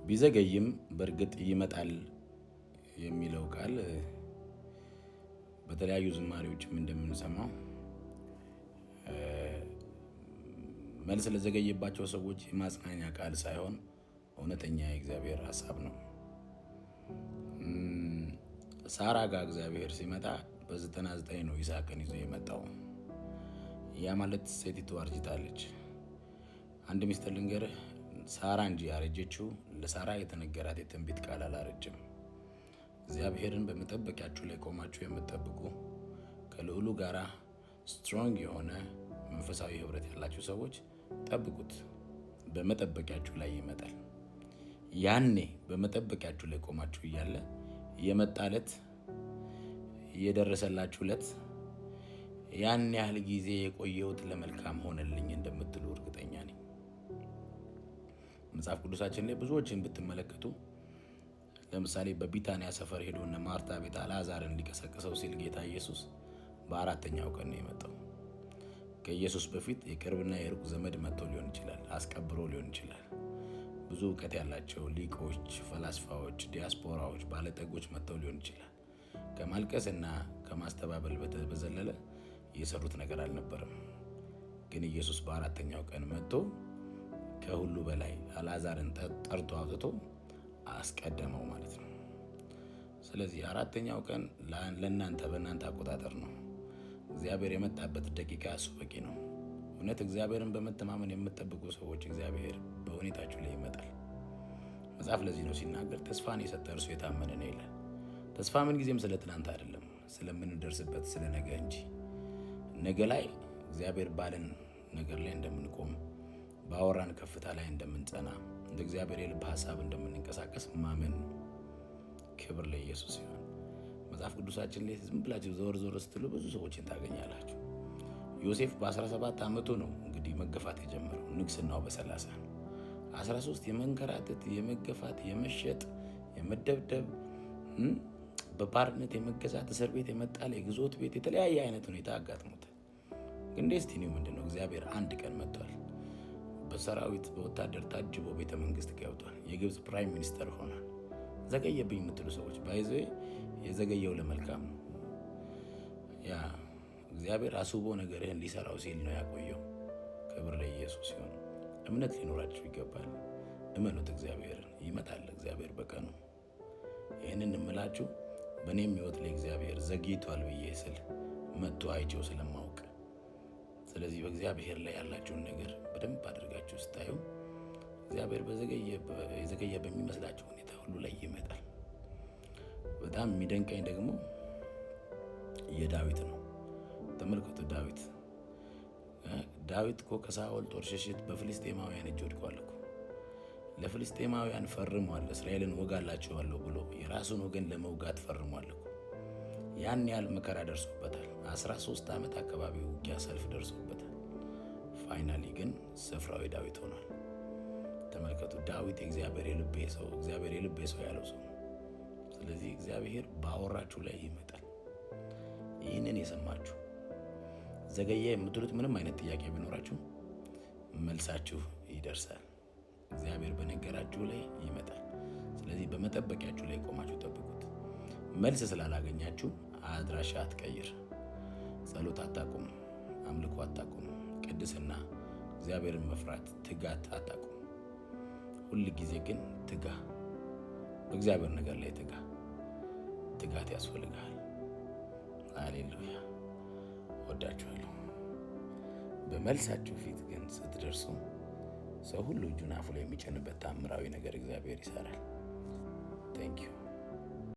ቢዘገይም በእርግጥ ይመጣል የሚለው ቃል በተለያዩ ዝማሬዎችም እንደምንሰማው መልስ ለዘገየባቸው ሰዎች የማጽናኛ ቃል ሳይሆን እውነተኛ የእግዚአብሔር ሐሳብ ነው። ሳራ ጋር እግዚአብሔር ሲመጣ በ99 ነው ይስሐቅን ይዞ የመጣው። ያ ማለት ሴቲቱ አርጅታለች። አንድ ሚስጥር ልንገርህ፣ ሳራ እንጂ ያረጀችው ለሳራ የተነገራት የትንቢት ቃል አላረጀም። እግዚአብሔርን በመጠበቂያችሁ ላይ ቆማችሁ የምትጠብቁ ከልዑሉ ጋራ ስትሮንግ የሆነ መንፈሳዊ ህብረት ያላችሁ ሰዎች ጠብቁት። በመጠበቂያችሁ ላይ ይመጣል። ያኔ በመጠበቂያችሁ ላይ ቆማችሁ እያለ የመጣለት የደረሰላችሁለት ያን ያህል ጊዜ የቆየሁት ለመልካም ሆነልኝ እንደምትሉ እርግጠኛ ነኝ። መጽሐፍ ቅዱሳችን ላይ ብዙዎችን ብትመለከቱ ለምሳሌ በቢታንያ ሰፈር ሄዶ እነ ማርታ ቤት አልዓዛርን ሊቀሰቅሰው ሲል ጌታ ኢየሱስ በአራተኛው ቀን ነው የመጣው። ከኢየሱስ በፊት የቅርብና የሩቅ ዘመድ መጥቶ ሊሆን ይችላል፣ አስቀብሮ ሊሆን ይችላል። ብዙ እውቀት ያላቸው ሊቆች፣ ፈላስፋዎች፣ ዲያስፖራዎች፣ ባለጠጎች መጥተው ሊሆን ይችላል። ከማልቀስና ከማስተባበል በዘለለ የሰሩት ነገር አልነበረም። ግን ኢየሱስ በአራተኛው ቀን መጥቶ ከሁሉ በላይ አልዓዛርን ጠርቶ አውጥቶ አስቀደመው ማለት ነው። ስለዚህ አራተኛው ቀን ለእናንተ በእናንተ አቆጣጠር ነው። እግዚአብሔር የመጣበት ደቂቃ እሱ በቂ ነው። እውነት እግዚአብሔርን በመተማመን የምትጠብቁ ሰዎች እግዚአብሔር በሁኔታችሁ ላይ ይመጣል። መጽሐፍ ለዚህ ነው ሲናገር ተስፋን የሰጠ እርሱ የታመነ ነው ይላል። ተስፋ ምን ጊዜም ስለ ትናንት አይደለም፣ ስለምንደርስበት ስለ ነገ እንጂ። ነገ ላይ እግዚአብሔር ባለን ነገር ላይ እንደምንቆም፣ ባወራን ከፍታ ላይ እንደምንጸና፣ እንደ እግዚአብሔር የልብ ሐሳብ እንደምንንቀሳቀስ ማመን ነው። ክብር ለኢየሱስ ይሁን። መጽሐፍ ቅዱሳችን ላይ ዝም ብላችሁ ዞር ዞር ስትሉ ብዙ ሰዎችን ታገኛላችሁ። ዮሴፍ በ17 ዓመቱ ነው እንግዲህ መገፋት የጀመረው። ንግስናው በ30 ነው። 13 የመንከራተት፣ የመገፋት፣ የመሸጥ፣ የመደብደብ፣ በባርነት የመገዛት፣ እስር ቤት የመጣል፣ የግዞት ቤት፣ የተለያየ አይነት ሁኔታ አጋጥሞታል። ግን ዴስቲኒው ምንድን ነው? እግዚአብሔር አንድ ቀን መጥቷል። በሰራዊት በወታደር ታጅቦ ቤተ መንግስት ገብቷል። የግብፅ ፕራይም ሚኒስተር ሆኗል። ዘገየብኝ የምትሉ ሰዎች ባይዘ የዘገየው ለመልካም ነው። ያ እግዚአብሔር አስቦ ነገርህን ሊሰራው ሲል ነው ያቆየው። ክብር ለኢየሱስ ይሁን። እምነት ሊኖራችሁ ይገባል። እመኑት፣ እግዚአብሔርን ይመጣል። እግዚአብሔር በቀኑ ይህንን እምላችሁ በእኔም ህይወት ላይ እግዚአብሔር ዘግይቷል ብዬ ስል መጥቶ አይቼው ስለማውቅ፣ ስለዚህ በእግዚአብሔር ላይ ያላችሁን ነገር በደንብ አድርጋችሁ ስታዩ እግዚአብሔር የዘገየ በሚመስላችሁ ሁኔታ ሁሉ ላይ ይመጣል። በጣም የሚደንቀኝ ደግሞ የዳዊት ነው። ተመልከቱ፣ ዳዊት እኮ ከሳኦል ጦር ሸሽት በፍልስጤማውያን እጅ ወድቋል እኮ። ለፍልስጤማውያን ፈርሟል፣ እስራኤልን ወጋላቸዋለሁ ብሎ የራሱን ወገን ለመውጋት ፈርሟል እኮ። ያን ያህል መከራ ደርሶበታል። 13 ዓመት አካባቢ ውጊያ፣ ሰልፍ ደርሶበታል። ፋይናሊ ግን ስፍራው የዳዊት ሆኗል። ተመልከቱ፣ ዳዊት የእግዚአብሔር የልቤ ሰው፣ እግዚአብሔር የልቤ ሰው ያለው ሰው። ስለዚህ እግዚአብሔር ባወራችሁ ላይ ይመጣል። ይህንን የሰማችሁ ዘገየ የምትሉት ምንም አይነት ጥያቄ ቢኖራችሁ መልሳችሁ ይደርሳል። እግዚአብሔር በነገራችሁ ላይ ይመጣል። ስለዚህ በመጠበቂያችሁ ላይ ቆማችሁ ጠብቁት። መልስ ስላላገኛችሁ አድራሻ አትቀይር፣ ጸሎት አታቁም፣ አምልኮ አታቁም፣ ቅድስና፣ እግዚአብሔርን መፍራት፣ ትጋት አታቁም። ሁል ጊዜ ግን ትጋ፣ በእግዚአብሔር ነገር ላይ ትጋ። ትጋት ያስፈልጋል። ሃሌሉያ። ወዳችኋለሁ። በመልሳችሁ ፊት ግን ስትደርሱ ሰው ሁሉ እጁን አፉ ላይ የሚጭንበት ታምራዊ ነገር እግዚአብሔር ይሰራል። ቴንክ ዩ